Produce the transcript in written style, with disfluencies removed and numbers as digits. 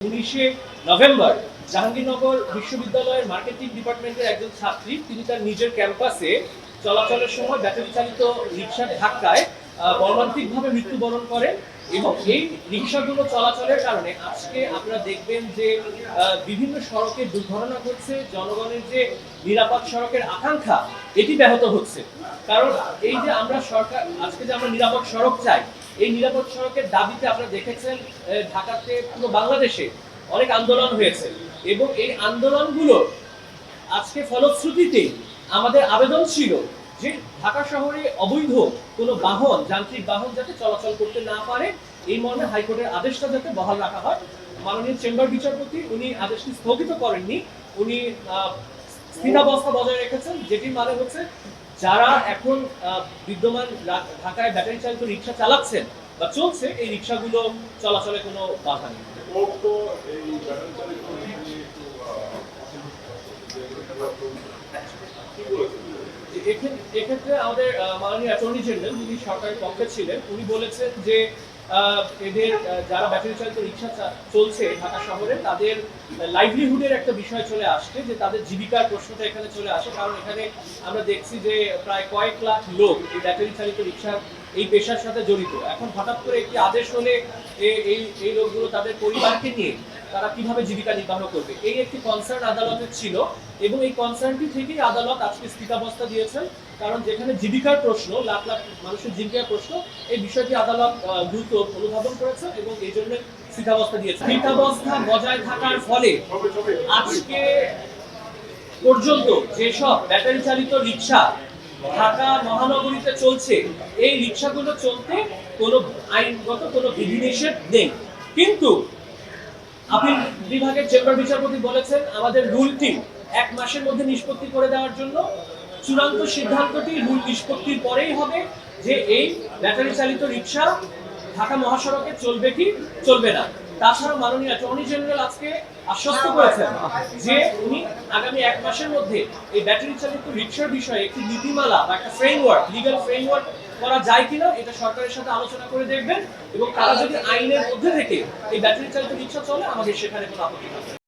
19 November Jahangirnagar বিশ্ববিদ্যালয়ের marketing ডিপার্টমেন্টের একজন ছাত্রী তিনি তার নিজের ক্যাম্পাসে চলাচলের সময় ব্যাটারি চালিত রিকশার ধাক্কায় মর্মান্তিকভাবে মৃত্যুবরণ করেন এবং এই রিকশাগুলো চলাচলের কারণে আজকে আপনারা দেখবেন যে বিভিন্ন সড়কে দুর্ঘটনা ঘটছে, জনগণের যে নিরাপদ সড়কের আকাঙ্ক্ষা এটি ব্যাহত হচ্ছে। কারণ এই যে আমরা সরকার আজকে যে আমরা নিরাপদ সড়ক চাই, এই নিরাপদ সড়কের দাবিতে আপনারা দেখেছেন ঢাকাতে পুরো বাংলাদেশে অনেক আন্দোলন হয়েছে এবং এই আন্দোলনগুলো আজকে ফলশ্রুতিতে আমাদের আবেদন ছিল যে ঢাকা শহরে অবৈধ কোনো বাহন, যান্ত্রিক বাহন যাতে চলাচল করতে না পারে, এই মর্মে হাইকোর্টের আদেশটা যাতে বহাল রাখা হয়। মাননীয় চেম্বার বিচারপতি উনি আদেশটি স্থগিত করেননি, উনি স্থিতাবস্থা বজায় রেখেছেন, যেটির মানে হচ্ছে যারা এখন বিদ্যমান ঢাকায় ব্যাটারি চালিত রিকশা চালাচ্ছেন বা চলছে, এই রিকশাগুলো চলাচলে কোনো বাধা নেই। এক্ষেত্রে আমাদের মাননীয় অ্যাটর্নি জেনারেল যিনি সরকারের পক্ষে ছিলেন উনি বলেছেন যে এদের যারা ব্যাটারি চালিত রিকশা চলছে ঢাকা শহরে তাদের লাইভলিহুডের একটা বিষয় চলে আসছে, যে তাদের জীবিকার প্রশ্নটা এখানে চলে আসে। কারণ এখানে আমরা দেখছি যে প্রায় কয়েক লাখ লোক এই ব্যাটারি চালিত রিকশার এই পেশার সাথে জড়িত। এখন হঠাৎ করে একটি আদেশ হলে এই লোকগুলো তাদের পরিবারকে নিয়ে তারা কিভাবে জীবিকা নির্বাহ করবে, এই একটি কনসার্ন আদালতের ছিল এবং এই কনসার্নটি থেকেই আদালত আজকে স্থিতাবস্থা দিয়েছেন। কারণ যেখানে জীবিকার প্রশ্ন, লাখ লাখ মানুষের জীবিকার প্রশ্ন, এই বিষয়টি আদালত দ্রুত অনুধাবন করেছে এবং এই জন্য স্থিতাবস্থা দিয়েছে। স্থিতাবস্থা বজায় থাকার ফলে আজকে পর্যন্ত যেসব ব্যাটারি চালিত রিকশা ঢাকা মহানগরীতে চলছে, এই রিকশাগুলো চলতে কোনো আইনগত কোনো বিধিনিষেধ নেই। কিন্তু আপিল বিভাগের চেম্বার বিচারপতি বলেছেন আমাদের রুলটি 1 মাসের মধ্যে নিষ্পত্তি করে দেওয়ার জন্য। চূড়ান্ত সিদ্ধান্তটি রুল নিষ্পত্তির পরেই হবে যে এই ব্যাটারি চালিত রিকশা ঢাকা মহাসড়কে চলবে কি চলবে না। তাছাড়া মাননীয় অ্যাটর্নি জেনারেল আজকে আশ্বস্ত করেছেন যে উনি আগামী 1 মাসের মধ্যে এই ব্যাটারি চালিত রিকশার বিষয়ে একটি নীতিমালা বা একটা ফ্রেমওয়ার্ক, লিগ্যাল ফ্রেমওয়ার্ক করা যায় কিনা এটা সরকারের সাথে আলোচনা করে দেখবেন এবং তারা যদি আইনের মধ্যে থেকে এই ব্যাটারি চালিত রিকশা চলে আমাদের সেখানে কোনো আপত্তি থাকবে।